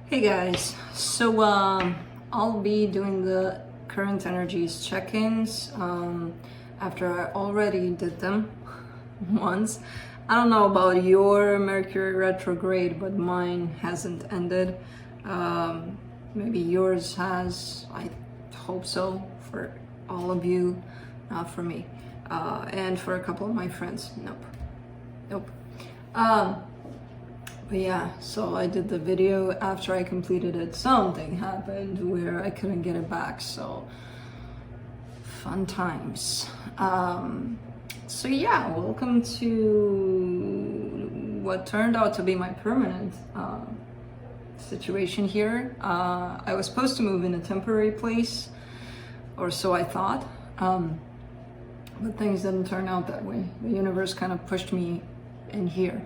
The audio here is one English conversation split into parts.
Hey guys, so I'll be doing the current energies check-ins after I already did them once. I don't know about your Mercury retrograde, but mine hasn't ended. Maybe yours has. I hope so for all of you, not for me, and for a couple of my friends. Nope. But yeah, so I did the video. After I completed it, something happened where I couldn't get it back, so fun times. So yeah, welcome to what turned out to be my permanent situation here. I was supposed to move in a temporary place, or so I thought, but things didn't turn out that way. The universe kind of pushed me in here.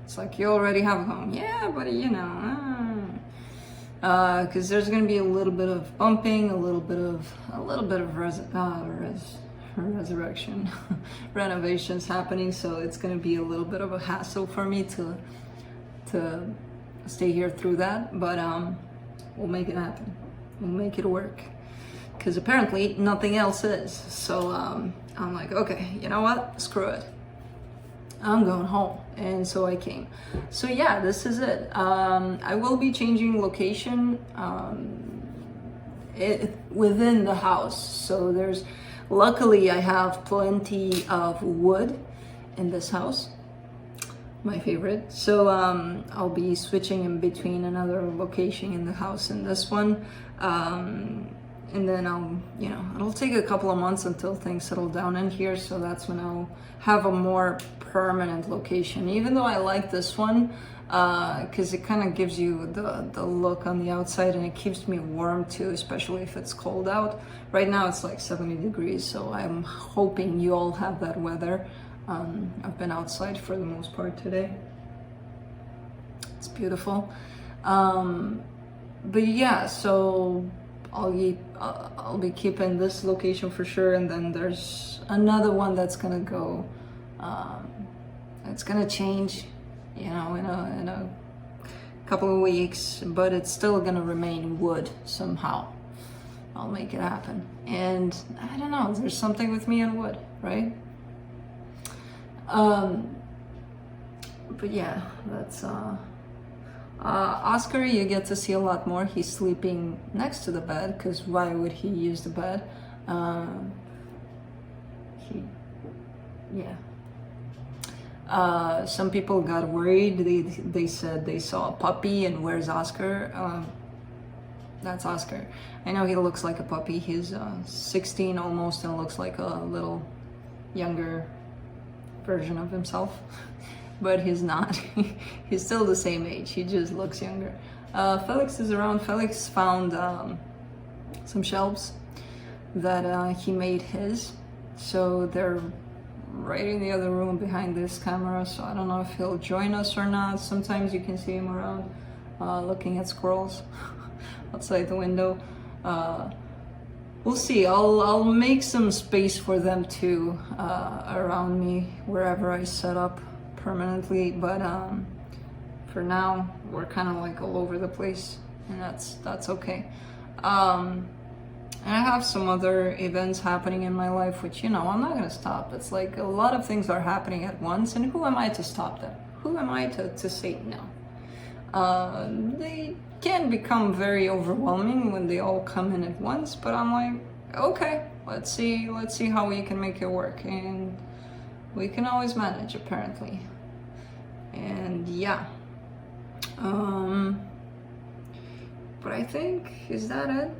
It's like, you already have a home. Yeah, but you know, because there's gonna be a little bit of bumping, a little bit of resurrection, renovations happening. So it's gonna be a little bit of a hassle for me to stay here through that. But we'll make it happen. We'll make it work. Because apparently nothing else is. So I'm like, okay, you know what? Screw it. I'm going home. And so I came. So yeah, this is it. I will be changing location within the house. So luckily I have plenty of wood in this house, my favorite. So I'll be switching in between another location in the house and this one. And then it'll take a couple of months until things settle down in here. So that's when I'll have a more permanent location, even though I like this one because it kind of gives you the look on the outside, and it keeps me warm too, especially if it's cold out. Right now it's like 70 degrees, so I'm hoping you all have that weather. I've been outside for the most part today. It's beautiful. But yeah, so I'll be keeping this location for sure, and then there's another one that's gonna go. It's gonna change, in a couple of weeks, but it's still gonna remain wood somehow. I'll make it happen, and I don't know. There's something with me and wood, right? But yeah, that's Oscar, you get to see a lot more. He's sleeping next to the bed, because why would he use the bed? Some people got worried. They said they saw a puppy, and where's Oscar? That's Oscar. I know he looks like a puppy. He's 16 almost, and looks like a little younger version of himself. But he's not. He's still the same age. He just looks younger. Felix is around. Felix found some shelves that he made his. So they're right in the other room behind this camera. So I don't know if he'll join us or not. Sometimes you can see him around looking at squirrels outside the window. We'll see. I'll make some space for them too around me wherever I set up permanently, but for now we're kind of like all over the place, and that's okay. And I have some other events happening in my life, which I'm not gonna stop. It's like a lot of things are happening at once, and who am I to stop them? Who am I to say no? They can become very overwhelming when they all come in at once, but I'm like, okay, let's see how we can make it work, and we can always manage, apparently. And yeah, but I think, is that it?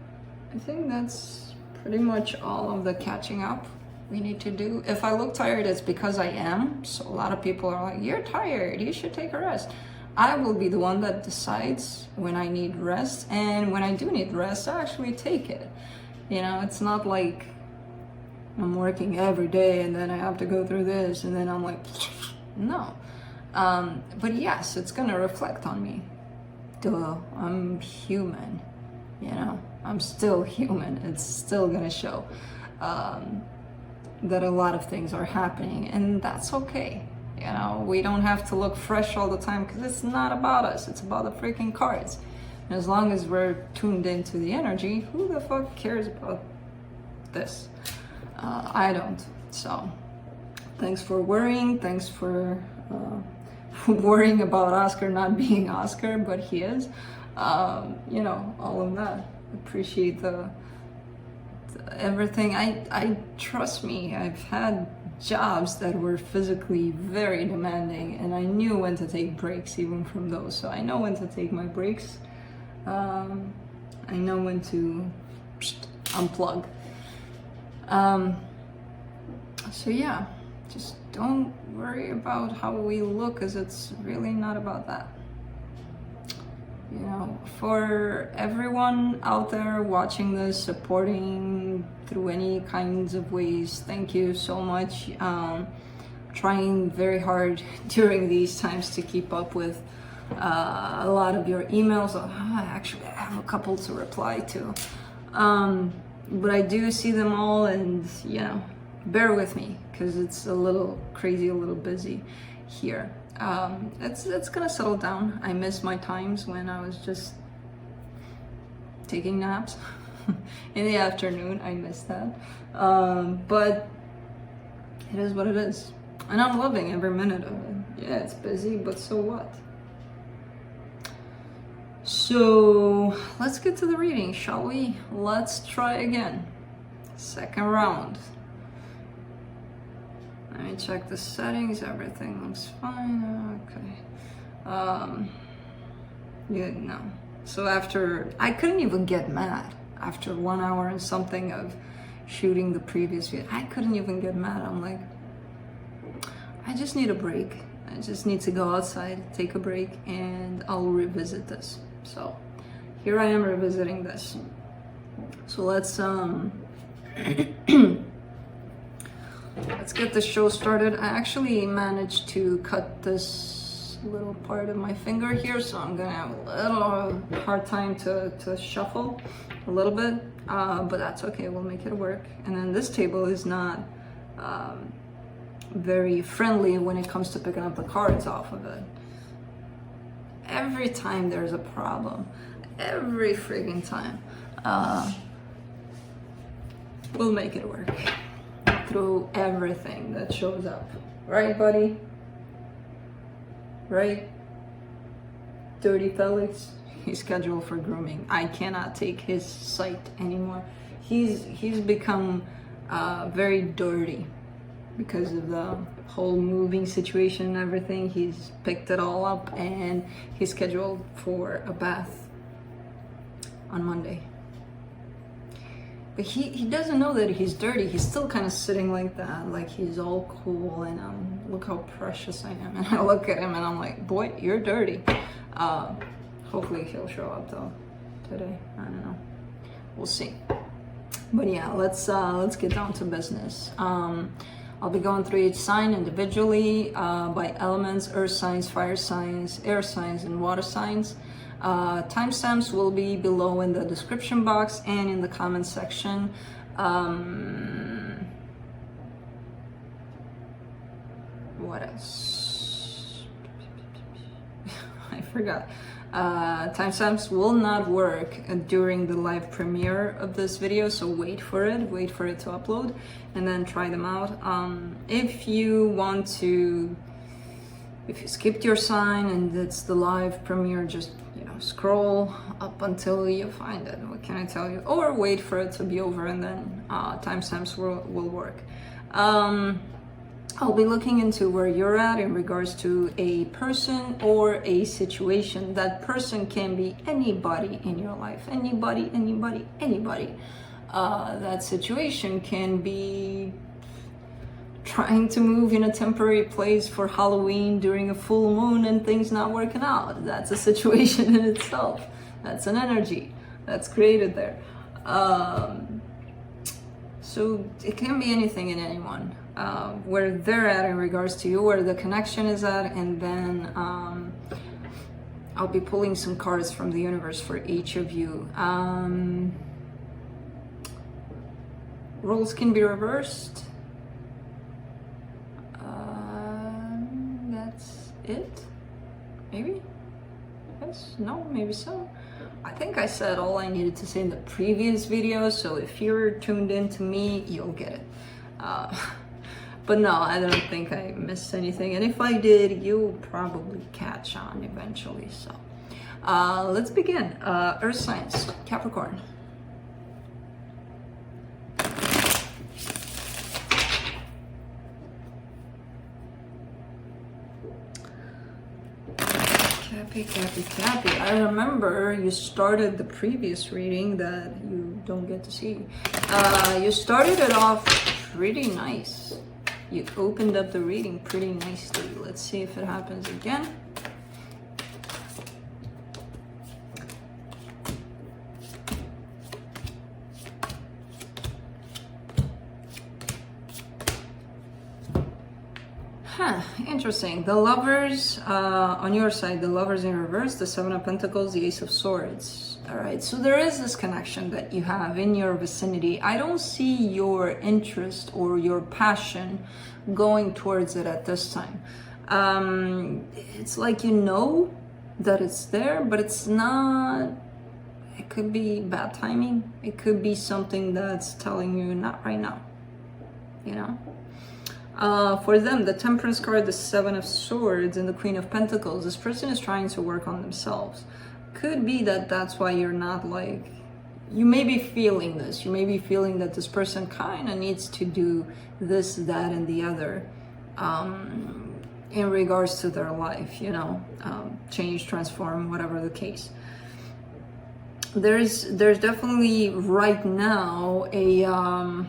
I think that's pretty much all of the catching up we need to do. If I look tired, it's because I am. So a lot of people are like, you're tired, you should take a rest. I will be the one that decides when I need rest, and when I do need rest, I actually take it. It's not like I'm working every day and then I have to go through this and then I'm like, no. But yes, it's gonna reflect on me. Duh, I'm human, I'm still human. It's still gonna show that a lot of things are happening, and that's okay. We don't have to look fresh all the time, because it's not about us, it's about the freaking cards. And as long as we're tuned into the energy, who the fuck cares about this? I don't. So thanks for worrying. Thanks for worrying about Oscar not being Oscar, but he is. You know, all of that. Appreciate the everything. I trust me, I've had jobs that were physically very demanding, and I knew when to take breaks even from those. So I know when to take my breaks. I know when to unplug. So yeah, just don't worry about how we look, because it's really not about that. You know, for everyone out there watching this, supporting through any kinds of ways, thank you so much. Trying very hard during these times to keep up with a lot of your emails. Actually, I have a couple to reply to. But I do see them all, and you know, bear with me, because it's a little crazy, a little busy here. It's gonna settle down. I miss my times when I was just taking naps in the afternoon. I miss that. But it is what it is. And I'm loving every minute of it. Yeah, it's busy, but so what? So let's get to the reading, shall we? Let's try again. Second round. Let me check the settings. Everything looks fine. Okay. Yeah, no. So after, I couldn't even get mad after 1 hour and something of shooting the previous video. I couldn't even get mad. I'm like, I just need a break. I just need to go outside, take a break, and I'll revisit this. So here I am revisiting this. So let's let's get the show started. I actually managed to cut this little part of my finger here, so I'm gonna have a little hard time to shuffle a little bit, but that's okay, we'll make it work. And then this table is not very friendly when it comes to picking up the cards off of it. Every time there's a problem, every friggin' time, we'll make it work through everything that shows up. Right, buddy? Right? Dirty Felix, he's scheduled for grooming. I cannot take his sight anymore. He's become very dirty because of the whole moving situation and everything. He's picked it all up, and he's scheduled for a bath on Monday. But he doesn't know that he's dirty. He's still kind of sitting like that, like he's all cool, and look how precious I am. And I look at him and I'm like, boy, you're dirty. Hopefully he'll show up though today. I don't know. We'll see. But yeah, let's get down to business. I'll be going through each sign individually by elements: earth signs, fire signs, air signs, and water signs. Timestamps will be below in the description box and in the comment section. What else? I forgot. Timestamps will not work during the live premiere of this video, so wait for it to upload, and then try them out. If you want to, if you skipped your sign and it's the live premiere, just scroll up until you find it. What can I tell you? Or wait for it to be over, and then timestamps will work. I'll be looking into where you're at in regards to a person or a situation. That person can be anybody in your life. Anybody. That situation can be trying to move in a temporary place for Halloween during a full moon and things not working out. That's a situation in itself. That's an energy that's created there. So it can be anything and anyone. Where they're at in regards to you, where the connection is at, and then I'll be pulling some cards from the universe for each of you. Roles can be reversed. That's it? Maybe? Yes? No? Maybe so? I think I said all I needed to say in the previous video, so if you're tuned in to me, you'll get it. But no, I don't think I missed anything, and if I did, you'll probably catch on eventually. So let's begin. Earth signs, Capricorn. Cappy. I remember you started the previous reading that you don't get to see. You started it off pretty nice. You opened up the reading pretty nicely. Let's see if it happens again. Interesting. The lovers on your side, the lovers in reverse, the Seven of Pentacles, the Ace of Swords. All right, so there is this connection that you have in your vicinity. I don't see your interest or your passion going towards it at this time. It's like you know that it's there, but it's not. It could be bad timing. It could be something that's telling you not right now, you know? For them, the Temperance card, the Seven of Swords, and the Queen of Pentacles, this person is trying to work on themselves. Could be that that's why you're not like, you may be feeling this. You may be feeling that this person kind of needs to do this, that, and the other in regards to their life, you know, change, transform, whatever the case. There's definitely right now a...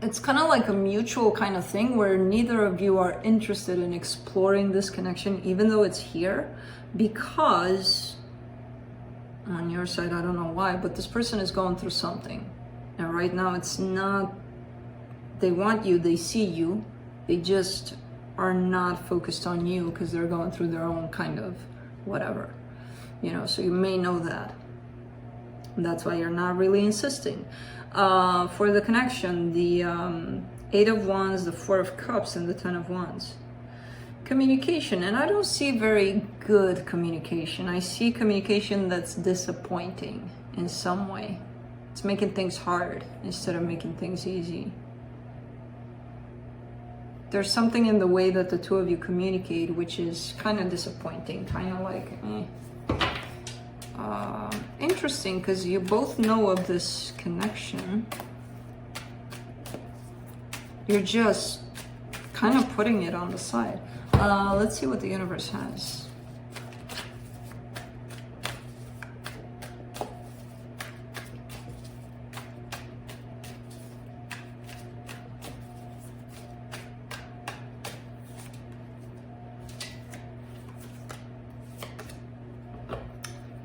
it's kind of like a mutual kind of thing where neither of you are interested in exploring this connection, even though it's here, because on your side, I don't know why, but this person is going through something. And right now it's not, they want you, they see you, they just are not focused on you because they're going through their own kind of whatever, you know, so you may know that. And that's why you're not really insisting. For the connection, the Eight of Wands, the Four of Cups, and the Ten of Wands. Communication, and I don't see very good communication. I see communication that's disappointing in some way. It's making things hard instead of making things easy. There's something in the way that the two of you communicate which is kind of disappointing, kind of like, interesting, because you both know of this connection. You're just kind of putting it on the side. Let's see what the universe has.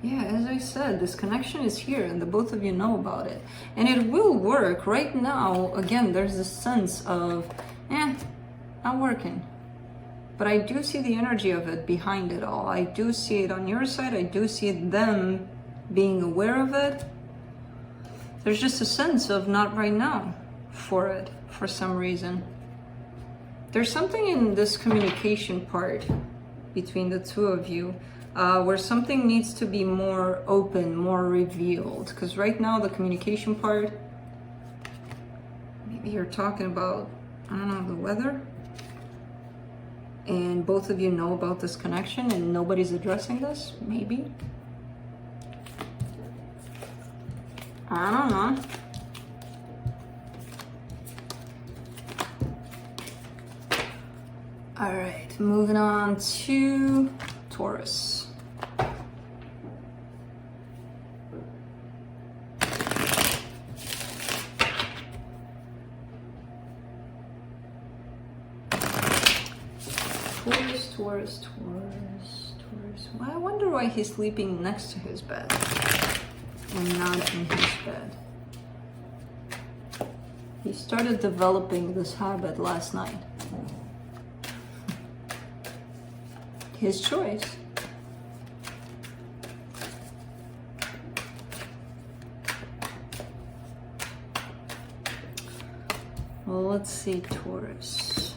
Yeah, as I said, this connection is here and the both of you know about it. And it will work. Right now, again, there's this sense of, not working. But I do see the energy of it behind it all. I do see it on your side. I do see them being aware of it. There's just a sense of not right now for it, for some reason. There's something in this communication part between the two of you where something needs to be more open, more revealed. Because right now, the communication part, maybe you're talking about, I don't know, the weather? And both of you know about this connection and nobody's addressing this? Maybe? I don't know. All right, moving on to Taurus. Taurus. Well, I wonder why he's sleeping next to his bed and not in his bed. He started developing this habit last night. His choice. Well, let's see, Taurus.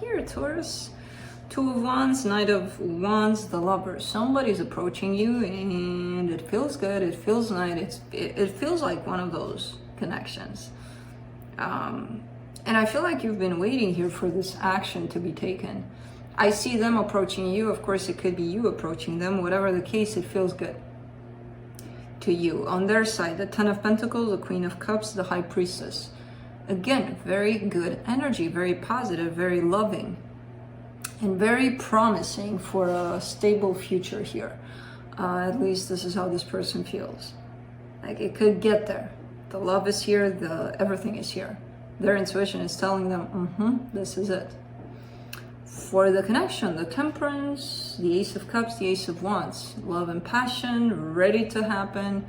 here, Taurus. Two of Wands, Knight of Wands, the Lover. Somebody's approaching you and it feels good, it feels nice, it feels like one of those connections. And I feel like you've been waiting here for this action to be taken. I see them approaching you. Of course, it could be you approaching them. Whatever the case, it feels good to you. On their side, the Ten of Pentacles, the Queen of Cups, the High Priestess. Again, very good energy, very positive, very loving, and very promising for a stable future here. At least this is how this person feels. Like it could get there. The love is here, everything is here. Their intuition is telling them, this is it. For the connection, the Temperance, the Ace of Cups, the Ace of Wands. Love and passion, ready to happen.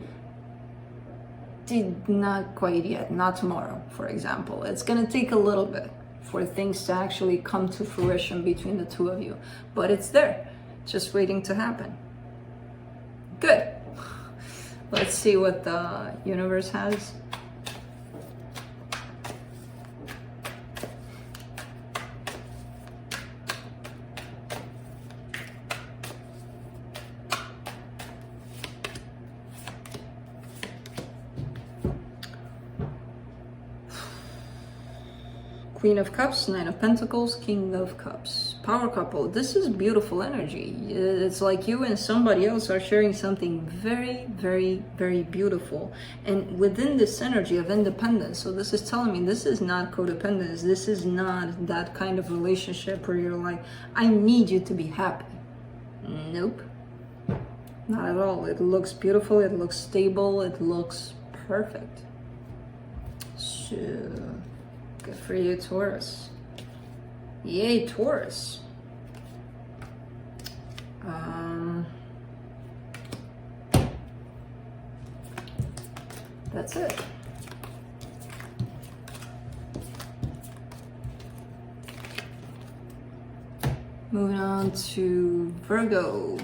Not quite yet, not tomorrow, for example. It's gonna take a little bit for things to actually come to fruition between the two of you. But it's there, just waiting to happen. Good. Let's see what the universe has. Queen of Cups, Nine of Pentacles, King of Cups. Power couple. This is beautiful energy. It's like you and somebody else are sharing something very, very, very beautiful. And within this energy of independence, so this is telling me this is not codependence. This is not that kind of relationship where you're like, I need you to be happy. Nope. Not at all. It looks beautiful. It looks stable. It looks perfect. So... good for you, Taurus. Yay, Taurus. That's it. Moving on to Virgo.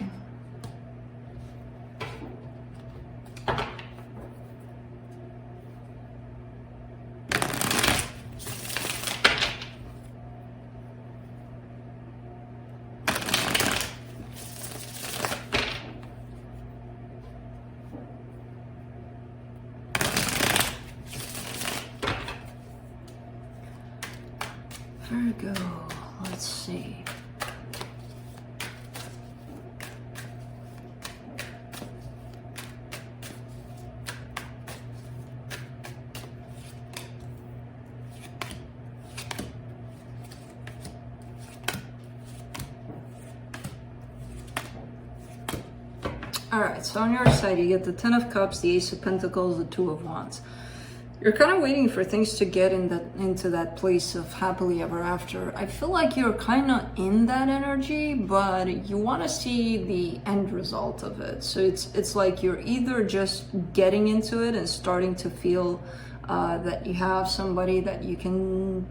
Virgo, let's see. All right, so on your side, you get the Ten of Cups, the Ace of Pentacles, the Two of Wands. You're kind of waiting for things to get into that place of happily ever after. I feel like you're kind of in that energy, but you want to see the end result of it. So it's like you're either just getting into it and starting to feel that you have somebody that you can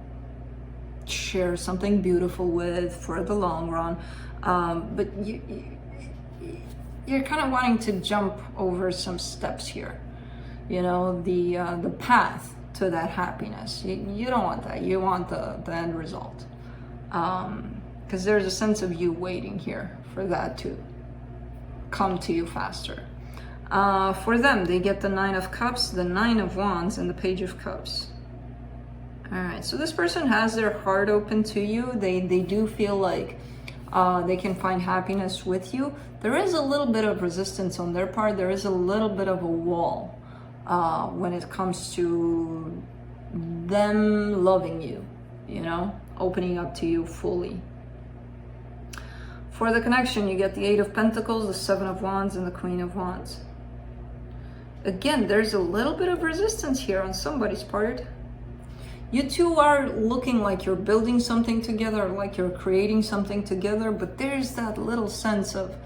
share something beautiful with for the long run, but you're kind of wanting to jump over some steps here. You know, the path to that happiness. You don't want that. You want the end result. Because there's a sense of you waiting here for that to come to you faster. For them, they get the Nine of Cups, the Nine of Wands, and the Page of Cups. All right, so this person has their heart open to you. They do feel like they can find happiness with you. There is a little bit of resistance on their part. There is a little bit of a wall when it comes to them loving you, you know, opening up to you fully. For the connection, you get the Eight of Pentacles, the Seven of Wands, and the Queen of Wands. Again, there's a little bit of resistance here on somebody's part. You two are looking like you're building something together, like you're creating something together, but there's that little sense of,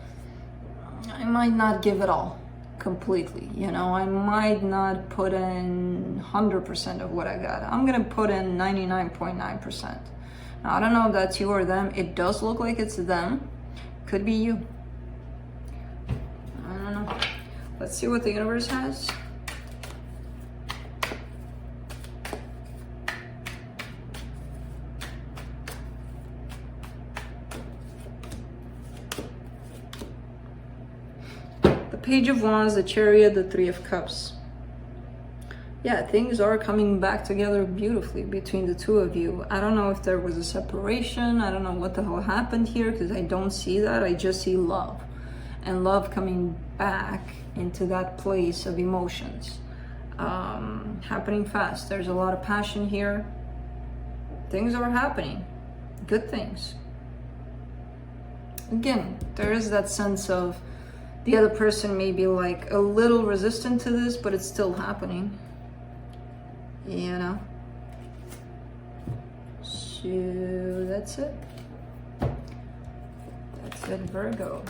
I might not give it all completely, you know, I might not put in 100% of what I got. I'm gonna put in 99.9%. Now, I don't know if that's you or them. It does look like it's them. Could be you. I don't know. Let's see what the universe has. Page of Wands, the Chariot, the Three of Cups. Yeah, things are coming back together beautifully between the two of you. I don't know if there was a separation. I don't know what the hell happened here, because I don't see that. I just see love. And love coming back into that place of emotions. Happening fast. There's a lot of passion here. Things are happening. Good things. Again, there is that sense of the other person may be like a little resistant to this, but it's still happening. You know? So that's it. That's it, Virgo.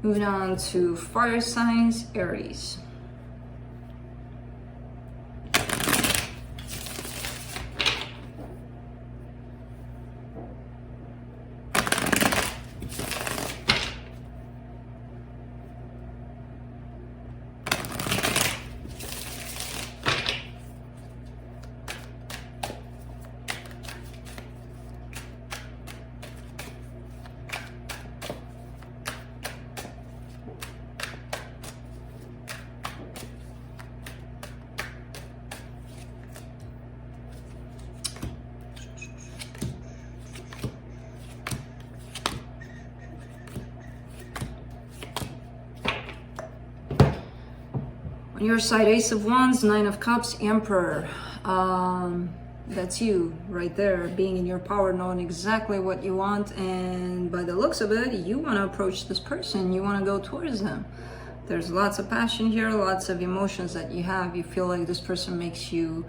Moving on to fire signs, Aries. On your side, Ace of Wands, Nine of Cups, Emperor. That's you right there, being in your power, knowing exactly what you want, and by the looks of it, you want to approach this person, you want to go towards them. There's lots of passion here, lots of emotions that you have. You feel like this person makes you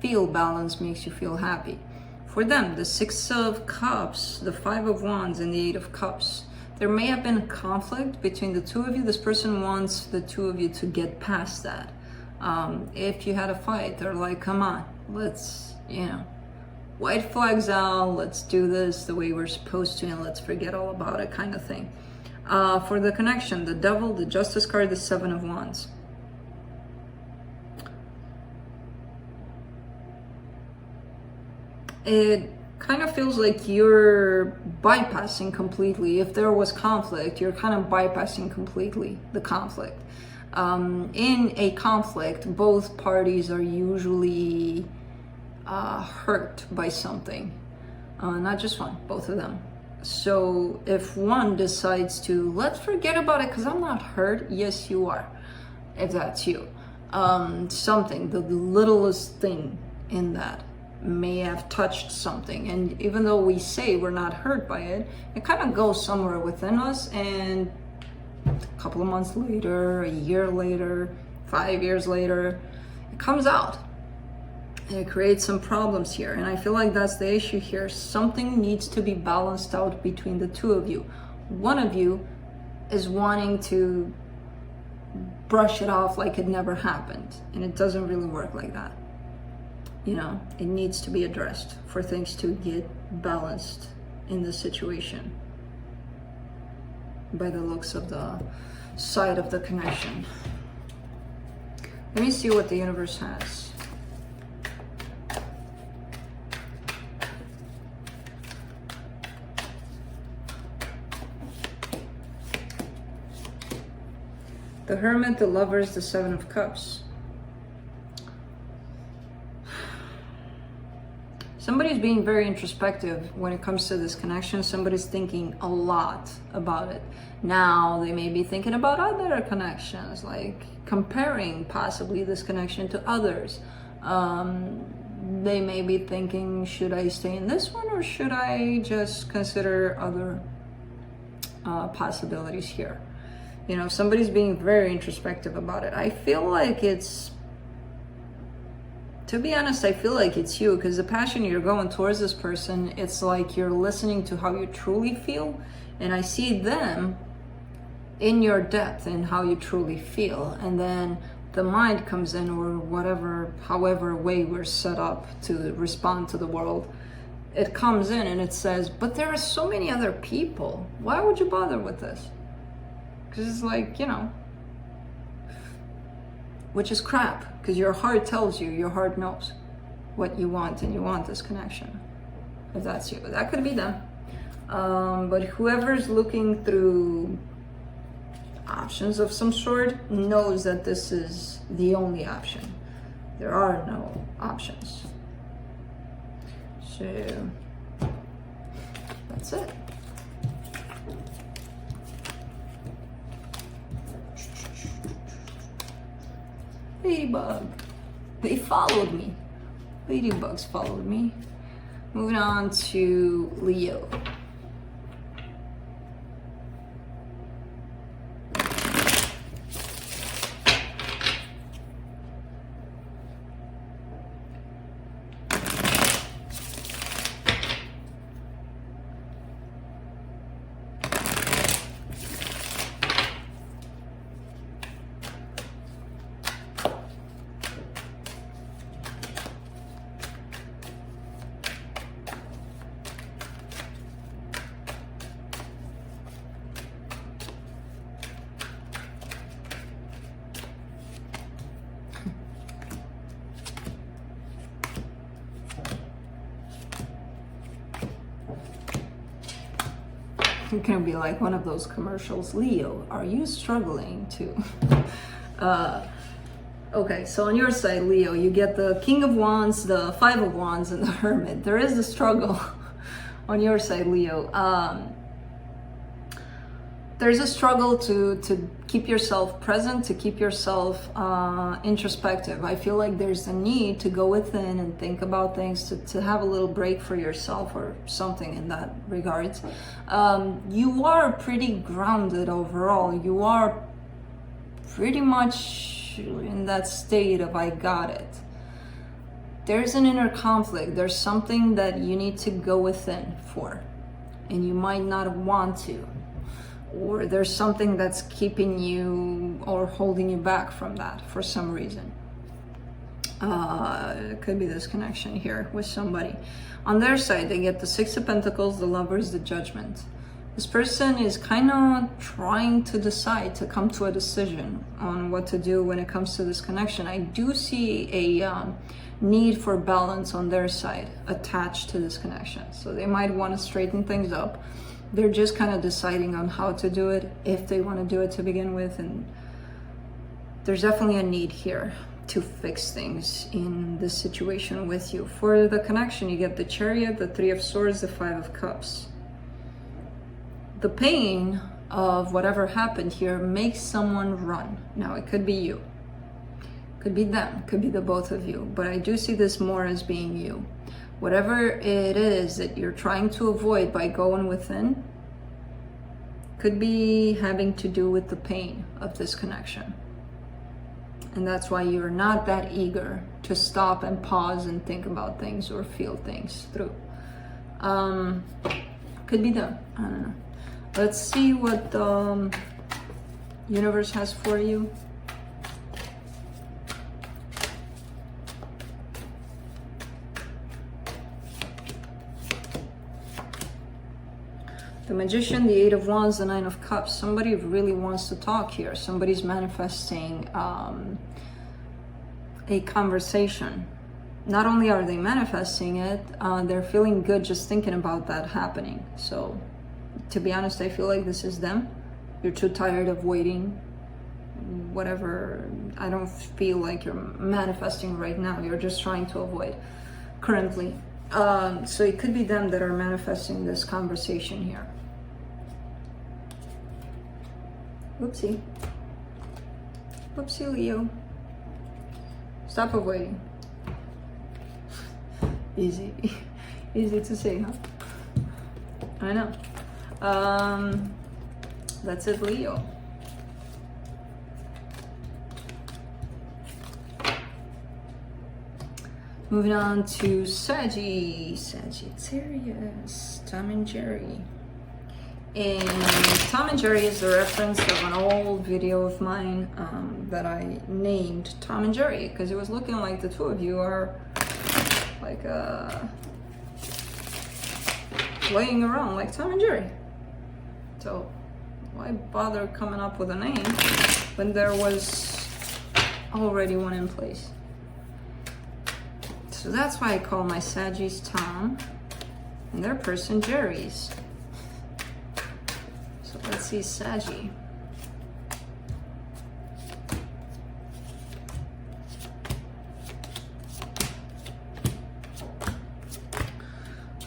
feel balanced, makes you feel happy. For them, the Six of Cups, the Five of Wands, and the Eight of Cups. There may have been conflict between the two of you. This person wants the two of you to get past that. If you had a fight, they're like, come on, let's, you know, white flags out, let's do this the way we're supposed to, and let's forget all about it, kind of thing. For the connection, the Devil, the Justice card, the Seven of Wands. It kind of feels like you're bypassing completely. If there was conflict, you're kind of bypassing completely the conflict. In a conflict, both parties are usually hurt by something. Not just one, both of them. So if one decides to, let's forget about it because I'm not hurt, yes you are, if that's you. Something, the littlest thing in that may have touched something, and even though we say we're not hurt by it, it kind of goes somewhere within us, and a couple of months later, a year later, 5 years later, it comes out and it creates some problems here. And I feel like that's the issue here. Something needs to be balanced out between the two of you. One of you is wanting to brush it off like it never happened, and it doesn't really work like that. You know, it needs to be addressed for things to get balanced in the situation by the looks of the side of the connection. Let me see what the universe has. The Hermit, the Lovers, the Seven of Cups. Somebody's being very introspective when it comes to this connection. Somebody's thinking a lot about it. Now, they may be thinking about other connections, like comparing possibly this connection to others. They may be thinking, should I stay in this one or should I just consider other possibilities here? You know, somebody's being very introspective about it. I feel like it's, to be honest, I feel like it's you, because the passion you're going towards this person, it's like you're listening to how you truly feel, and I see them in your depth and how you truly feel, and then the mind comes in, or whatever, however way we're set up to respond to the world, it comes in and it says, but there are so many other people, why would you bother with this? Because it's like, you know, which is crap, because your heart tells you, your heart knows. what you want and you want this connection. If that's you, that could be them. But whoever's looking through options of some sort knows that this is the only option. There are no options. So that's it. Ladybug. They followed me. Ladybugs followed me. Moving on to Leo. It can be like one of those commercials. Leo, are you struggling to? Okay, so on your side, Leo, you get the King of Wands, the Five of Wands, and the Hermit. There is a struggle on your side, Leo. There's a struggle to keep yourself present, to keep yourself introspective. I feel like there's a need to go within and think about things, to have a little break for yourself or something in that regards. You are pretty grounded overall. You are pretty much in that state of I got it. There's an inner conflict. There's something that you need to go within for, and you might not want to. Or there's something that's keeping you or holding you back from that for some reason. It could be this connection here with somebody. On their side, they get the Six of Pentacles, the Lovers, the Judgment. This person is kind of trying to decide, to come to a decision on what to do when it comes to this connection. I do see a need for balance on their side attached to this connection. So they might want to straighten things up. They're just kind of deciding on how to do it, if they want to do it to begin with. And there's definitely a need here to fix things in this situation with you. For the connection, you get the Chariot, the Three of Swords, the Five of Cups. The pain of whatever happened here makes someone run. Now, it could be you. Could be them. Could be the both of you. But I do see this more as being you. Whatever it is that you're trying to avoid by going within could be having to do with the pain of this connection. And that's why you're not that eager to stop and pause and think about things or feel things through. Could be them. I don't know. Let's see what the universe has for you. The Magician, the Eight of Wands, the Nine of Cups. Somebody really wants to talk here. Somebody's manifesting a conversation. Not only are they manifesting it, they're feeling good just thinking about that happening. So, to be honest, I feel like this is them. You're too tired of waiting. Whatever. I don't feel like you're manifesting right now. You're just trying to avoid currently. So it could be them that are manifesting this conversation here. Whoopsie. Whoopsie, Leo. Stop avoiding. Easy. Easy to say, huh? I know. That's it, Leo. Moving on to Sagittarius, Tom and Jerry. And Tom and Jerry is the reference of an old video of mine that I named Tom and Jerry, because it was looking like the two of you are like playing around like Tom and Jerry. So why bother coming up with a name when there was already one in place? So that's why I call my Saggies Tom and their person Jerry's. So let's see Saggy.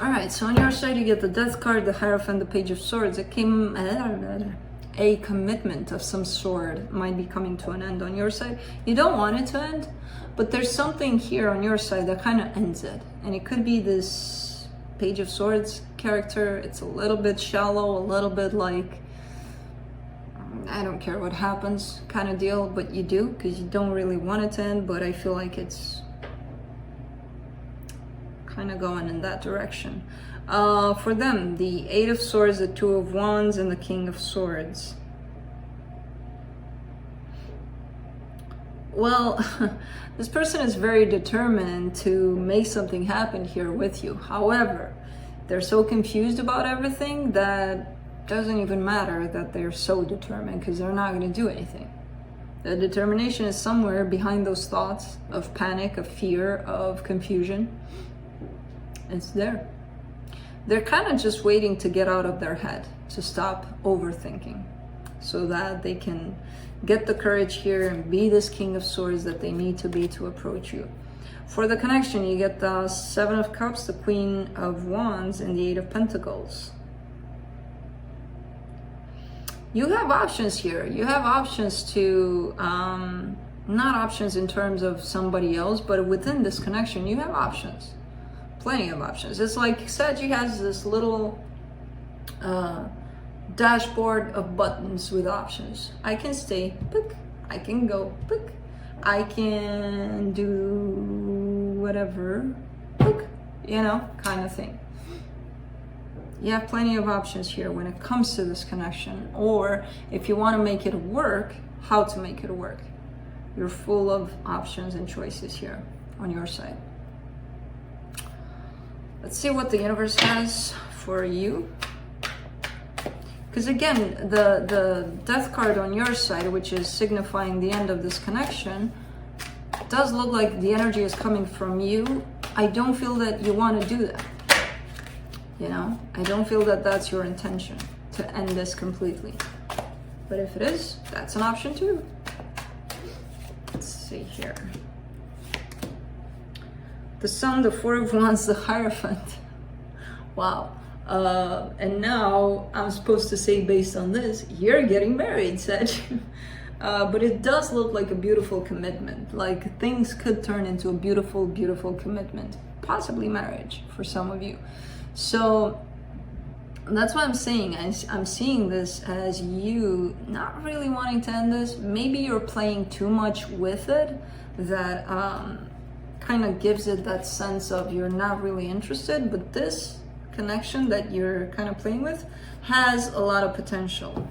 Alright, so on your side you get the Death card, the Hierophant, the Page of Swords. It came a commitment of some sort might be coming to an end on your side. You don't want it to end, but there's something here on your side that kind of ends it. And it could be this Page of Swords character. It's a little bit shallow, a little bit like, I don't care what happens kind of deal, but you do, because you don't really want it to end, but I feel like it's kind of going in that direction. For them, the Eight of Swords, the Two of Wands, and the King of Swords. Well, this person is very determined to make something happen here with you. However, they're so confused about everything that doesn't even matter that they're so determined, because they're not going to do anything. The determination is somewhere behind those thoughts of panic, of fear, of confusion. It's there. They're kind of just waiting to get out of their head, to stop overthinking, so that they can get the courage here and be this King of Swords that they need to be to approach you. For the connection, you get the Seven of Cups, the Queen of Wands, and the Eight of Pentacles. You have options here. You have options to, not options in terms of somebody else, but within this connection, you have options. Plenty of options. It's like Saggy has this little dashboard of buttons with options. I can stay, pick. I can go, pick. I can do whatever, pick. You know, kind of thing. You have plenty of options here when it comes to this connection, or if you want to make it work, how to make it work. You're full of options and choices here on your side. Let's see what the universe has for you. Because again, the Death card on your side, which is signifying the end of this connection, does look like the energy is coming from you. I don't feel that you want to do that. You know, I don't feel that that's your intention, to end this completely. But if it is, that's an option too. Let's see here. The Sun, the Four of Wands, the Hierophant. Wow. And now I'm supposed to say, based on this, you're getting married, Sag. But it does look like a beautiful commitment. Like things could turn into a beautiful, beautiful commitment. Possibly marriage for some of you. So that's what I'm saying. I'm seeing this as you not really wanting to end this. Maybe you're playing too much with it, that kind of gives it that sense of you're not really interested. But this connection that you're kind of playing with has a lot of potential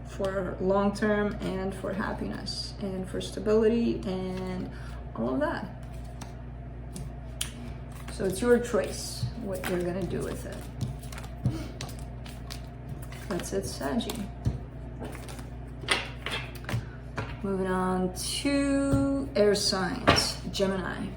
for long-term and for happiness and for stability and all of that. So it's your choice what you're gonna do with it. That's it, Saggy. Moving on to air signs, Gemini.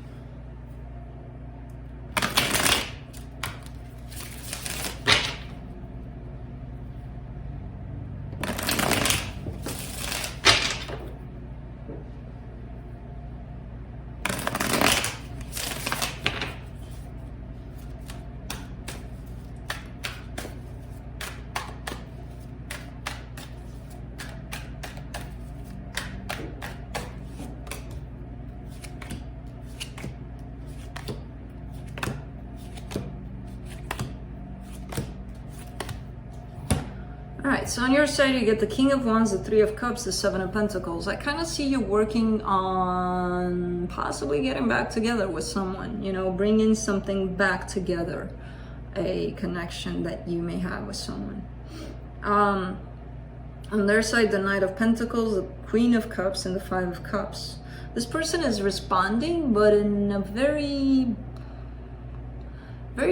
Alright, so on your side you get the King of Wands, the Three of Cups, the Seven of Pentacles. I kind of see you working on possibly getting back together with someone, you know, bringing something back together, a connection that you may have with someone. On their side, the Knight of Pentacles, the Queen of Cups, and the Five of Cups. This person is responding, but in a very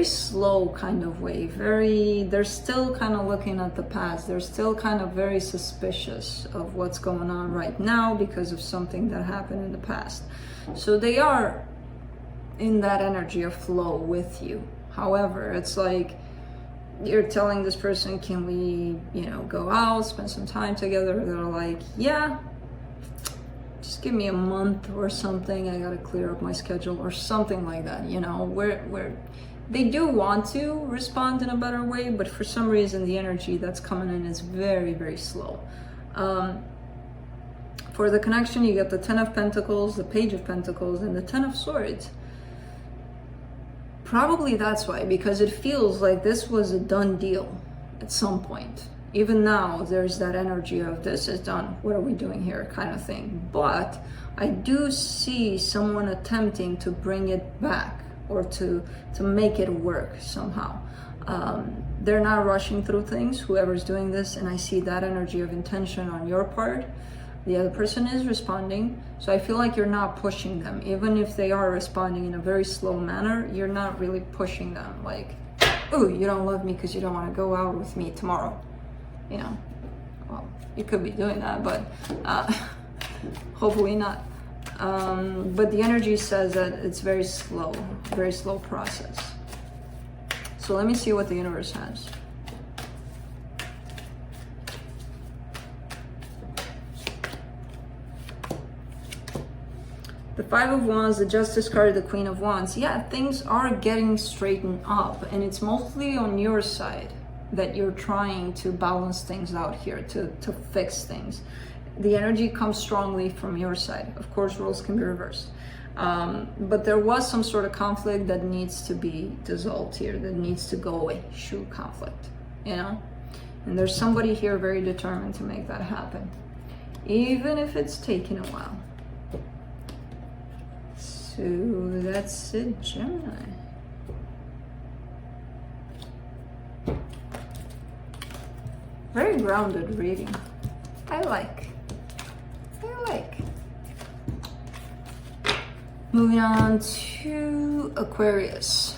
slow kind of way. They're still kind of looking at the past. They're still kind of very suspicious of what's going on right now because of something that happened in the past. So they are in that energy of flow with you. However, it's like you're telling this person, can we, you know, go out, spend some time together? They're like, yeah, just give me a month or something. I gotta clear up my schedule or something like that, you know, where they do want to respond in a better way, but for some reason the energy that's coming in is very, very slow. For the connection, you get the 10 of Pentacles, the Page of Pentacles, and the 10 of Swords. Probably that's why, because it feels like this was a done deal at some point. Even now, there's that energy of this is done, what are we doing here kind of thing. But I do see someone attempting to bring it back or to make it work somehow. They're not rushing through things, whoever's doing this, and I see that energy of intention on your part. The other person is responding, so I feel like you're not pushing them. Even if they are responding in a very slow manner, you're not really pushing them. Like, oh, you don't love me because you don't want to go out with me tomorrow. You know, well, you could be doing that, but hopefully not. But the energy says that it's very slow process. So let me see what the universe has. The Five of Wands, the Justice card, the Queen of Wands. Yeah, things are getting straightened up, and it's mostly on your side that you're trying to balance things out here, to fix things. The energy comes strongly from your side. Of course, roles can be reversed. But there was some sort of conflict that needs to be dissolved here, that needs to go away. Shoe conflict, you know? And there's somebody here very determined to make that happen, even if it's taking a while. So that's it, Gemini. Very grounded reading. I like. Moving on to Aquarius.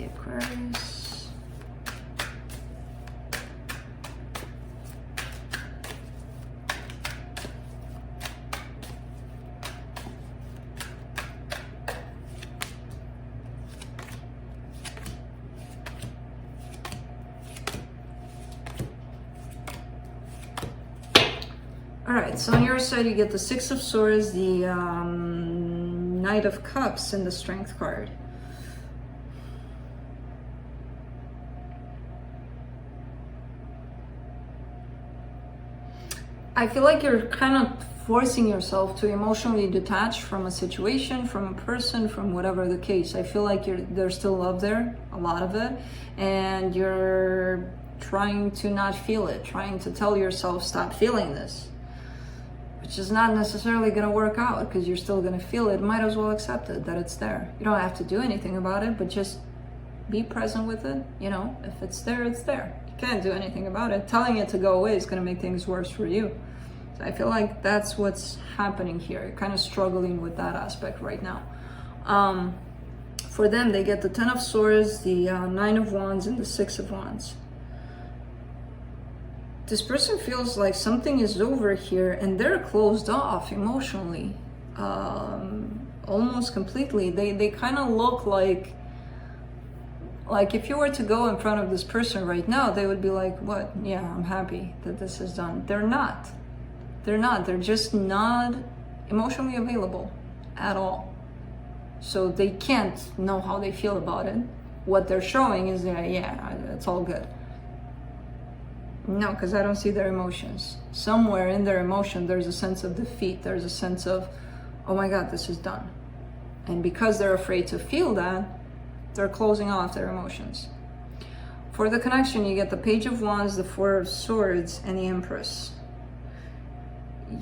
Aquarius. All right, so on your side you get the Six of Swords, the Knight of Cups, and the Strength card. I feel like you're kind of forcing yourself to emotionally detach from a situation, from a person, from whatever the case. I feel like there's still love there, a lot of it, and you're trying to not feel it, trying to tell yourself, stop feeling this, which is not necessarily going to work out because you're still going to feel it. Might as well accept it, that it's there. You don't have to do anything about it, but just be present with it. You know, if it's there, it's there. You can't do anything about it. Telling it to go away is going to make things worse for you. I feel like that's what's happening here. You're kind of struggling with that aspect right now. For them, they get the 10 of Swords, the 9 of Wands, and the 6 of Wands. This person feels like something is over here and they're closed off emotionally, almost completely. They kind of look like if you were to go in front of this person right now, they would be like, what? Yeah, I'm happy that this is done. They're not. They're just not emotionally available at all. So they can't know how they feel about it. What they're showing is that, yeah, it's all good. No, because I don't see their emotions. Somewhere in their emotion, there's a sense of defeat. There's a sense of, oh my God, this is done. And because they're afraid to feel that, they're closing off their emotions. For the connection, you get the Page of Wands, the Four of Swords, and the Empress.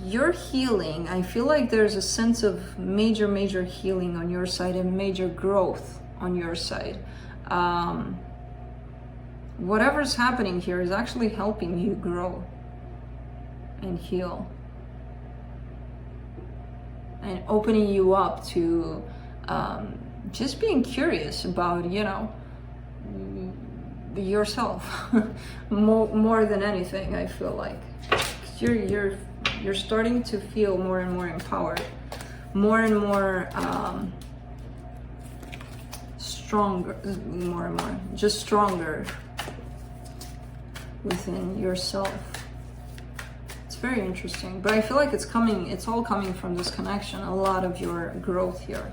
You're healing. I feel like there's a sense of major healing on your side and major growth on your side. Whatever's happening here is actually helping you grow and heal. and opening you up to just being curious about, you know, yourself more than anything. I feel like you're starting to feel more and more empowered, more and more stronger, more and more just stronger within yourself. It's very interesting, but I feel like it's all coming from this connection, a lot of your growth here.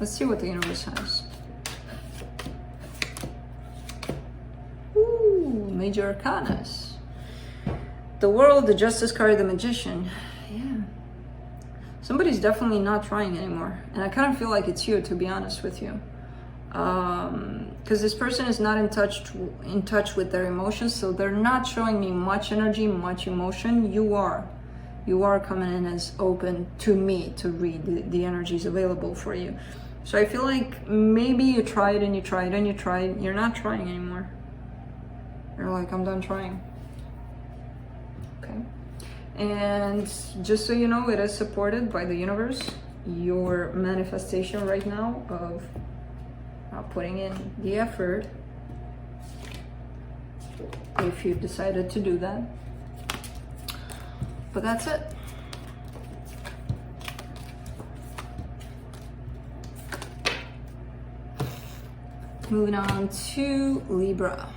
Let's see what the universe has. Ooh, major arcanas. The World, the Justice card, the Magician. Yeah. Somebody's definitely not trying anymore. And I kind of feel like it's you, to be honest with you. Because this person is not in touch with their emotions, so they're not showing me much energy, much emotion. You are coming in as open to me to read the energies available for you. So I feel like maybe you tried and you tried and you tried. You're not trying anymore. You're like, I'm done trying. Okay. And just so you know, it is supported by the universe. Your manifestation right now of putting in the effort, if you've decided to do that. But that's it. Moving on to Libra.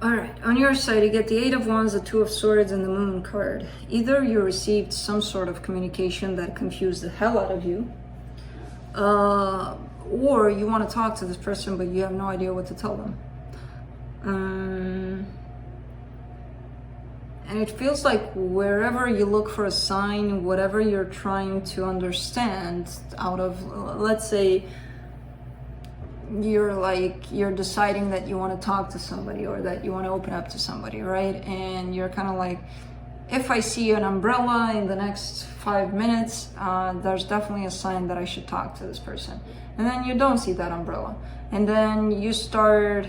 Alright, on your side, you get the Eight of Wands, the Two of Swords, and the Moon card. Either you received some sort of communication that confused the hell out of you, or you want to talk to this person, but you have no idea what to tell them. And it feels like wherever you look for a sign, whatever you're trying to understand out of, let's say, you're deciding that you want to talk to somebody or that you want to open up to somebody, right? And you're kind of like, if I see an umbrella in the next 5 minutes, there's definitely a sign that I should talk to this person. And then you don't see that umbrella. And then you start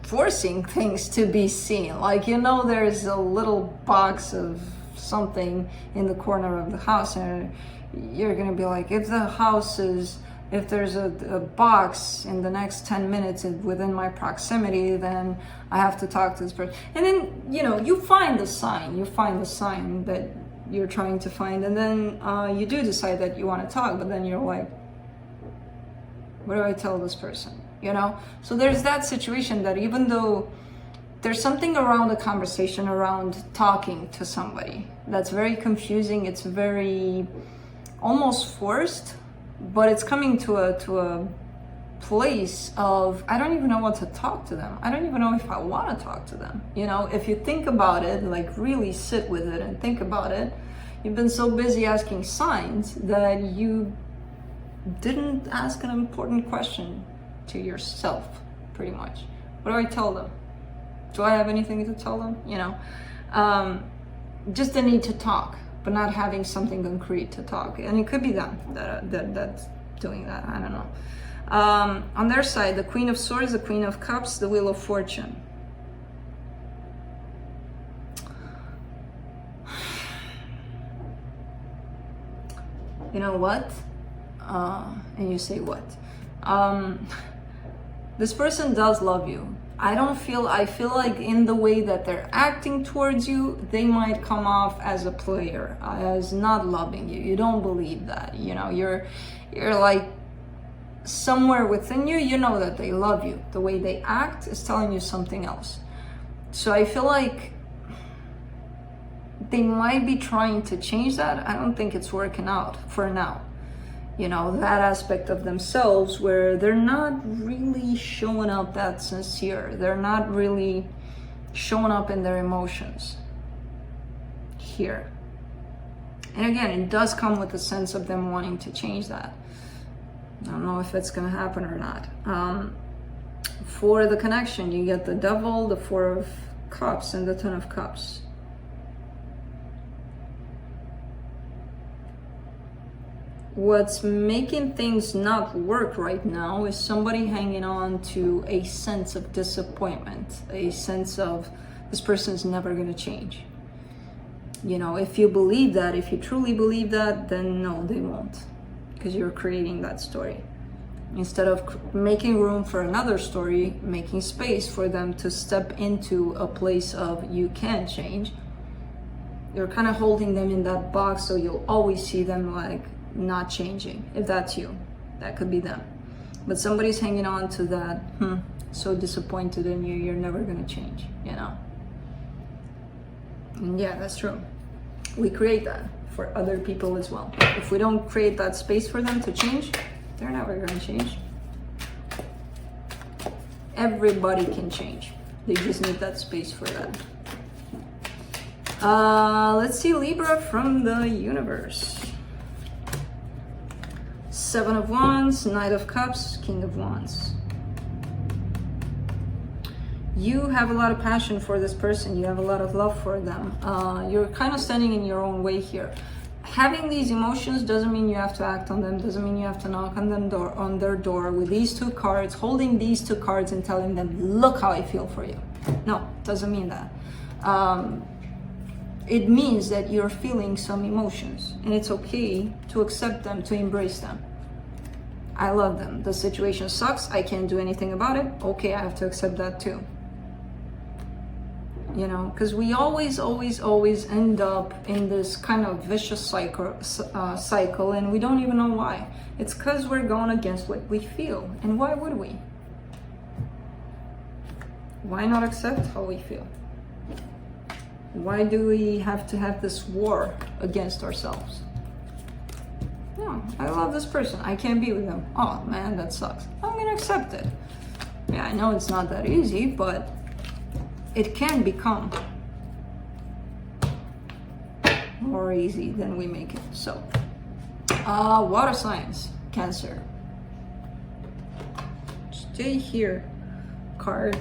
forcing things to be seen. Like, you know, there's a little box of something in the corner of the house, and you're gonna be like, if there's a box in the next 10 minutes within my proximity, then I have to talk to this person. And then, you know, you find the sign that you're trying to find, and then you do decide that you want to talk, but then you're like, what do I tell this person? You know? So there's that situation that even though there's something around the conversation, around talking to somebody, that's very confusing, it's very almost forced, but it's coming to a place of, I don't even know what to talk to them. I don't even know if I want to talk to them. You know, if you think about it, like really sit with it and think about it, you've been so busy asking signs that you didn't ask an important question to yourself, pretty much. What do I tell them? Do I have anything to tell them? You know, just the need to talk, but not having something concrete to talk. And it could be them that's doing that. I don't know. On their side, the Queen of Swords, the Queen of Cups, the Wheel of Fortune. You know what? And you say what? This person does love you. I feel like in the way that they're acting towards you, they might come off as a player, as not loving you. You don't believe that, you know, you're like somewhere within you, you know that they love you. The way they act is telling you something else. So I feel like they might be trying to change that. I don't think it's working out for now. You know, that aspect of themselves where they're not really showing up that sincere. They're not really showing up in their emotions here. And again, it does come with a sense of them wanting to change that. I don't know if it's going to happen or not. For the connection, you get the Devil, the Four of Cups, and the Ten of Cups. What's making things not work right now is somebody hanging on to a sense of disappointment, a sense of this person's never going to change. You know, if you believe that, if you truly believe that, then no, they won't, because you're creating that story. Instead of making room for another story, making space for them to step into a place of you can change, you're kind of holding them in that box, so you'll always see them like not changing. If that's you, that could be them. But somebody's hanging on to that, so disappointed in you, you're never gonna change, you know? And yeah, that's true. We create that for other people as well. If we don't create that space for them to change, they're never gonna change. Everybody can change. They just need that space for that. Let's see Libra from the universe. Seven of Wands, Knight of Cups, King of Wands. You have a lot of passion for this person. You have a lot of love for them. You're kind of standing in your own way here. Having these emotions doesn't mean you have to act on them, doesn't mean you have to knock on their door with these two cards, holding these two cards and telling them, look how I feel for you. No, doesn't mean that. It means that you're feeling some emotions, and it's okay to accept them, to embrace them. I love them. The situation sucks. I can't do anything about it. Okay, I have to accept that too. You know, because we always end up in this kind of vicious cycle, and we don't even know why. It's because we're going against what we feel. And why would we? Why not accept how we feel? Why do we have to have this war against ourselves? No, I love this person. I can't be with them. Oh man, that sucks. I'm gonna accept it. Yeah, I know it's not that easy, but it can become more easy than we make it. So, water signs, Cancer. Stay here, card.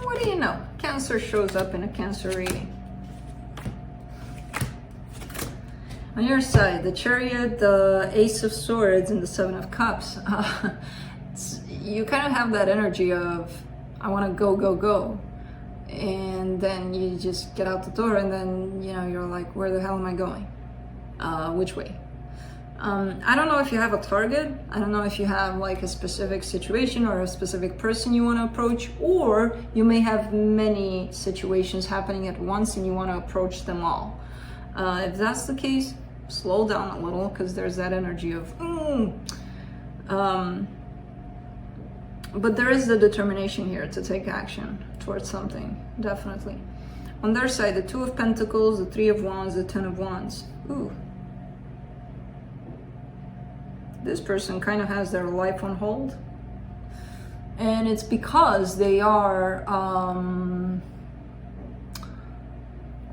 What do you know? Cancer shows up in a Cancer reading. On your side, the Chariot, the Ace of Swords, and the Seven of Cups. You kind of have that energy of, I want to go, go, go. And then you just get out the door, and then, you know, you're like, where the hell am I going? Which way? I don't know if you have a target. I don't know if you have like a specific situation or a specific person you want to approach, or you may have many situations happening at once and you want to approach them all. If that's the case, slow down a little, because there's that energy of, but there is the determination here to take action towards something, definitely. On their side, the Two of Pentacles, the Three of Wands, the Ten of Wands. Ooh. This person kind of has their life on hold, and it's because they are,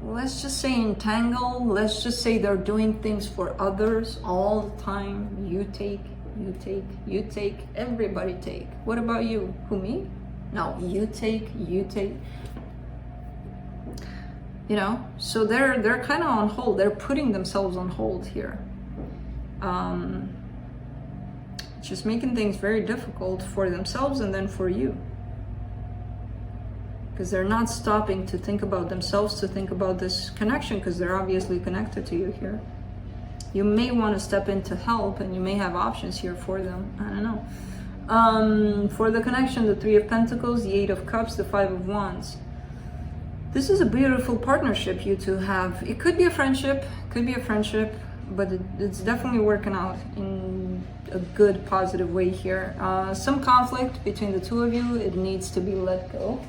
let's just say entangled, let's just say they're doing things for others all the time. You take, you take, you take, everybody take. What about you? Who, me? No, you take, you take. You know, so they're kind of on hold. They're putting themselves on hold here. Just making things very difficult for themselves and then for you. because they're not stopping to think about themselves, to think about this connection, because they're obviously connected to you here. You may want to step in to help, and you may have options here for them. I don't know. For the connection, the Three of Pentacles, the Eight of Cups, the Five of Wands. This is a beautiful partnership you two have. It could be a friendship, but it's definitely working out in a good, positive way here. Some conflict between the two of you. It needs to be let go.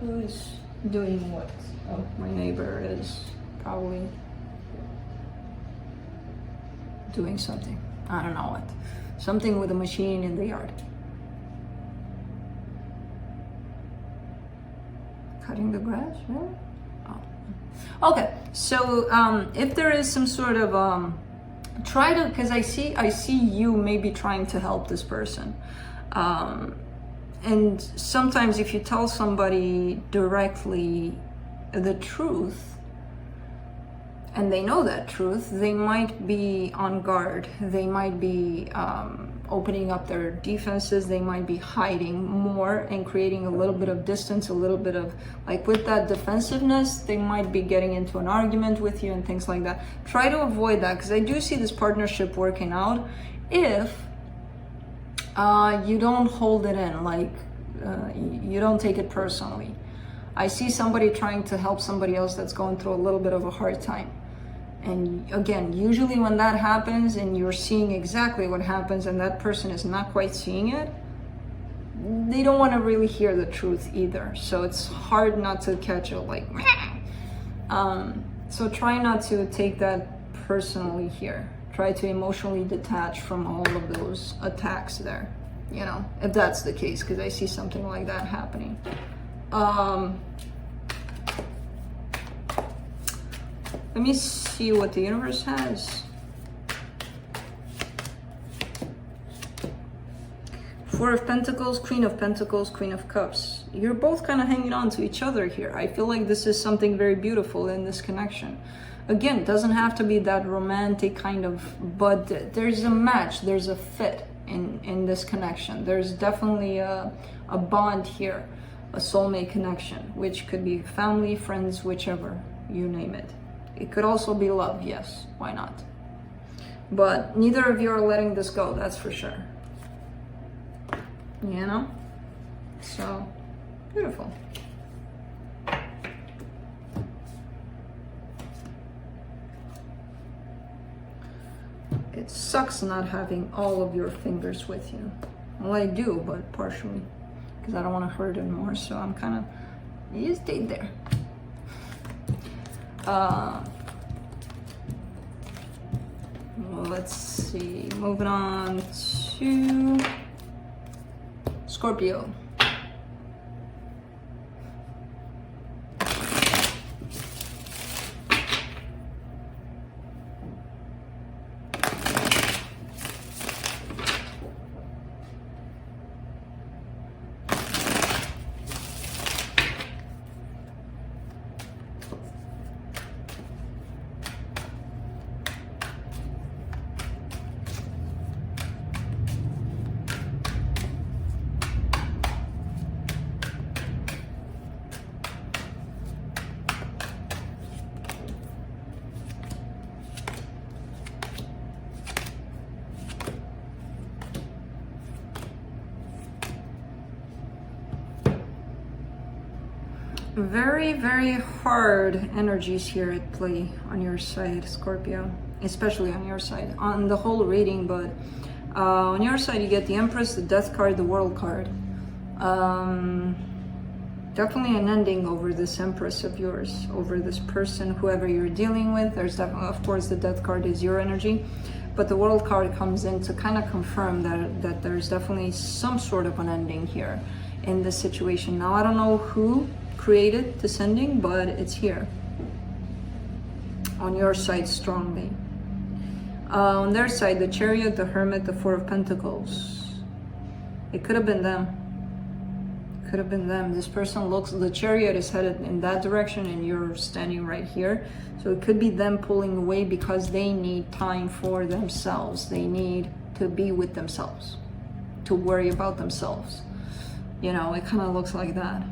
Who's doing what? Oh, my neighbor is probably doing something. I don't know what. Something with a machine in the yard. Cutting the grass, right? Oh. Okay, so if there is some sort of try to, because I see you maybe trying to help this person. And sometimes if you tell somebody directly the truth, and they know that truth, they might be on guard. They might be opening up their defenses. They might be hiding more and creating a little bit of distance, a little bit of, like with that defensiveness, they might be getting into an argument with you and things like that. Try to avoid that, because I do see this partnership working out if you don't hold it in, like you don't take it personally. I see somebody trying to help somebody else that's going through a little bit of a hard time. And again, usually when that happens and you're seeing exactly what happens and that person is not quite seeing it, they don't want to really hear the truth either. So it's hard not to catch it like, so try not to take that personally here. Try to emotionally detach from all of those attacks there, you know, if that's the case, because I see something like that happening. Let me see what the universe has. Four of Pentacles, Queen of Pentacles, Queen of Cups. You're both kind of hanging on to each other here. I feel like this is something very beautiful in this connection. Again, it doesn't have to be that romantic kind of, but there's a match, there's a fit in this connection. There's definitely a bond here, a soulmate connection, which could be family, friends, whichever, you name it. It could also be love, yes, why not? But neither of you are letting this go, that's for sure. You know? So, beautiful. It sucks not having all of your fingers with you. Well, I do, but partially, because I don't want to hurt anymore, so I'm kind of, you stayed there. Let's see, moving on to Scorpio. Very, very hard energies here at play on your side, Scorpio, especially on your side, on the whole reading, but on your side you get the Empress, the Death card, the World card. Definitely an ending over this Empress of yours, over this person, whoever you're dealing with. There's definitely, of course, the Death card is your energy, but the World card comes in to kind of confirm that there's definitely some sort of an ending here in this situation. Now, I don't know who created this ending, but it's here on your side strongly. On their side, the Chariot, the Hermit, the Four of Pentacles. It could have been them. Could have been them. This person looks, the Chariot is headed in that direction and you're standing right here. So it could be them pulling away because they need time for themselves. They need to be with themselves, to worry about themselves. You know, it kind of looks like that.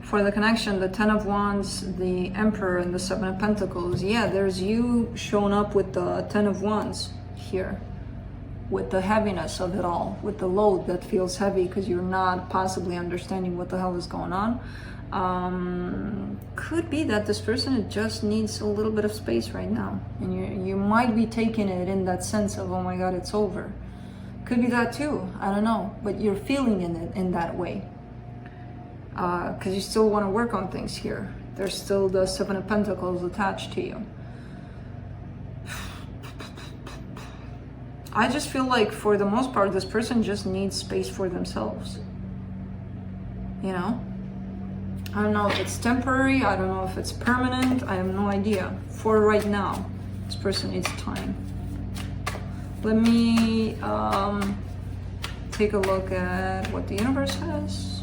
For the connection, the 10 of Wands, the Emperor, and the 7 of Pentacles, yeah, there's you showing up with the 10 of Wands here, with the heaviness of it all, with the load that feels heavy because you're not possibly understanding what the hell is going on. Could be that this person just needs a little bit of space right now, and you might be taking it in that sense of, oh my god, it's over. Could be that too, I don't know, but you're feeling it in that way. Because you still want to work on things here. There's still the 7 of Pentacles attached to you. I just feel like for the most part, this person just needs space for themselves. You know? I don't know if it's temporary, I don't know if it's permanent, I have no idea. For right now, this person needs time. Let me take a look at what the universe has.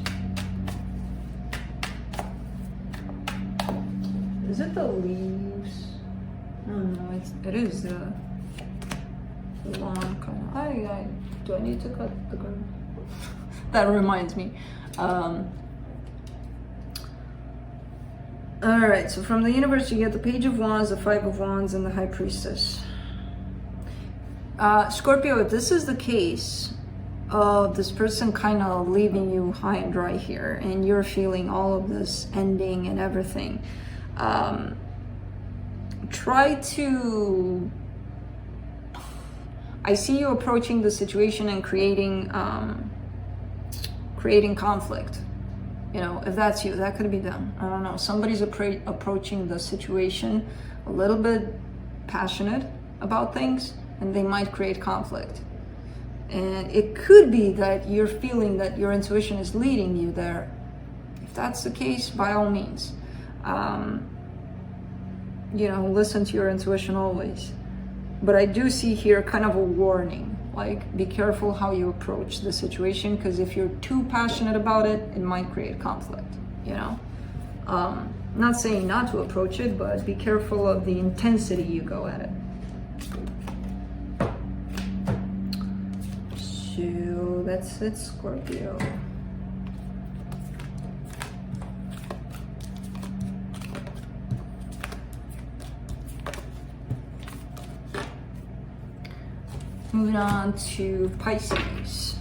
Is it the leaves? No, it is the lawn kind of. Do I need to cut the grass? That reminds me. Alright, so from the universe you get the Page of Wands, the 5 of Wands, and the High Priestess. Scorpio, if this is the case of this person kind of leaving you high and dry here, and you're feeling all of this ending and everything, try to, I see you approaching the situation and creating conflict. You know, if that's you, that could be them. I don't know. Somebody's approaching the situation a little bit passionate about things, and they might create conflict. And it could be that you're feeling that your intuition is leading you there. If that's the case, by all means. You know, listen to your intuition always. But I do see here kind of a warning, like be careful how you approach the situation, because if you're too passionate about it, it might create conflict, you know. Not saying not to approach it, but be careful of the intensity you go at it. So that's it, Scorpio. Moving on to Pisces.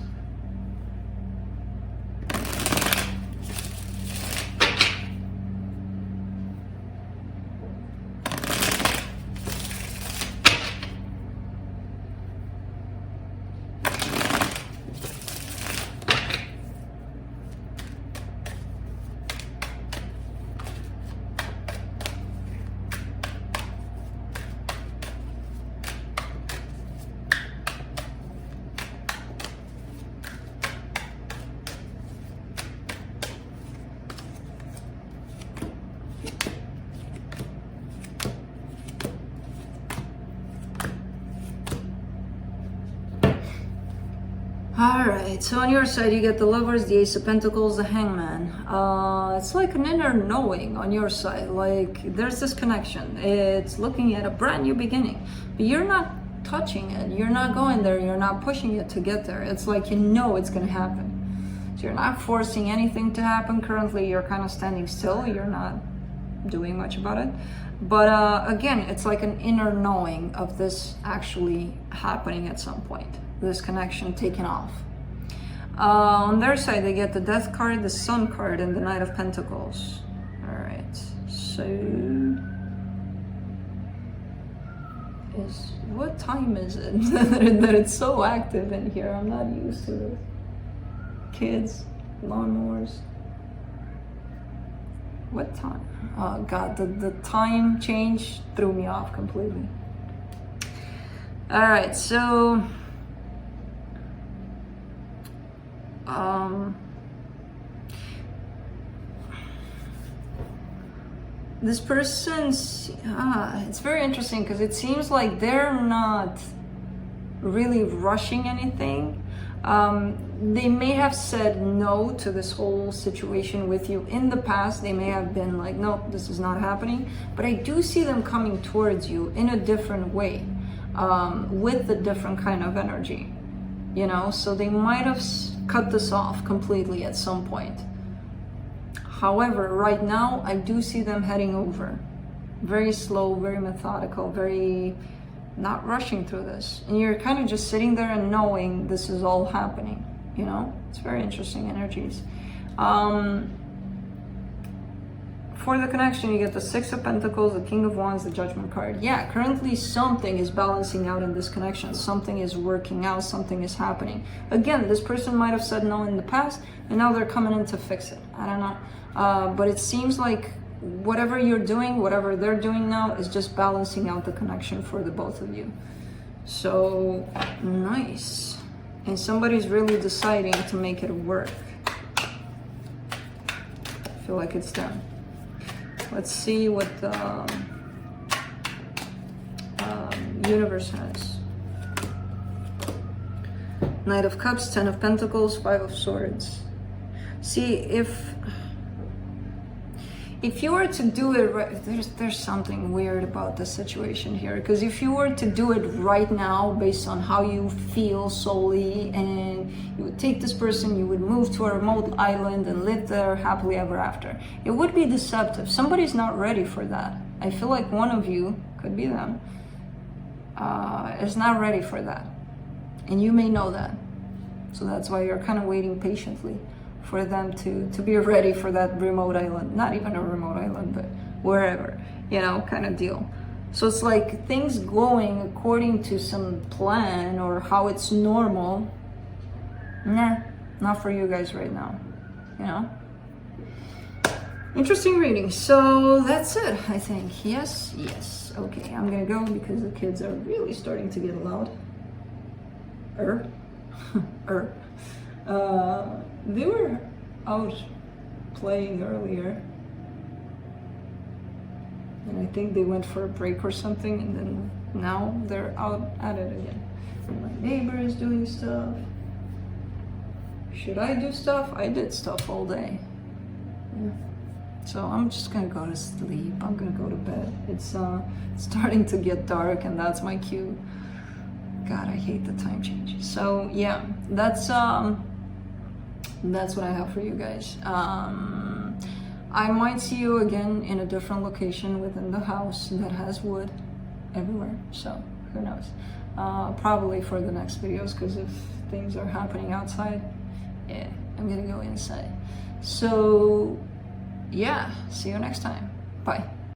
Alright, so on your side you get the Lovers, the Ace of Pentacles, the Hangman. It's like an inner knowing on your side, like there's this connection. It's looking at a brand new beginning, but you're not touching it, you're not going there, you're not pushing it to get there. It's like you know it's gonna happen. So you're not forcing anything to happen currently, you're kind of standing still, you're not doing much about it. But again, it's like an inner knowing of this actually happening at some point. This connection taking off. On their side, they get the Death card, the Sun card, and the Knight of Pentacles. Alright, so... what time is it that it's so active in here? I'm not used to this. Kids, lawnmowers. What time? Oh god, the time change threw me off completely. Alright, so... this person's it's very interesting because it seems like they're not really rushing anything. They may have said no to this whole situation with you in the past. They may have been like, no, this is not happening, but I do see them coming towards you in a different way, with a different kind of energy. you know, so they might have cut this off completely at some point. However, right now, I do see them heading over. Very slow, very methodical, very not rushing through this. And you're kind of just sitting there and knowing this is all happening, you know? It's very interesting energies. For the connection, you get the Six of Pentacles, the King of Wands, the Judgment card. Yeah, currently something is balancing out in this connection. Something is working out, something is happening. Again, this person might have said no in the past, and now they're coming in to fix it. I don't know. But it seems like whatever you're doing, whatever they're doing now, is just balancing out the connection for the both of you. So, nice. And somebody's really deciding to make it work. I feel like it's them. Let's see what the universe has. Knight of Cups, Ten of Pentacles, Five of Swords. See, if you were to do it right, there's something weird about the situation here, because if you were to do it right now based on how you feel solely, and you would take this person, you would move to a remote island and live there happily ever after, it would be deceptive. Somebody's not ready for that. I feel like one of you, could be them, is not ready for that, and you may know that. So that's why you're kind of waiting patiently for them to be ready for that remote island. Not even a remote island, but wherever, you know, kind of deal. So it's like things going according to some plan or how it's normal. Nah, not for you guys right now, you know. Interesting reading. So that's it, I think. Yes. Okay, I'm gonna go because the kids are really starting to get loud. They were out playing earlier, and I think they went for a break or something, and then now they're out at it again. And my neighbor is doing stuff. Should I do stuff? I did stuff all day. Yeah. So I'm just gonna go to sleep. I'm gonna go to bed. It's starting to get dark, and that's my cue. God, I hate the time change. So yeah, that's what I have for you guys. I might see you again in a different location within the house that has wood everywhere. So who knows? Probably for the next videos, because if things are happening outside, yeah, I'm gonna go inside. So yeah, see you next time. Bye.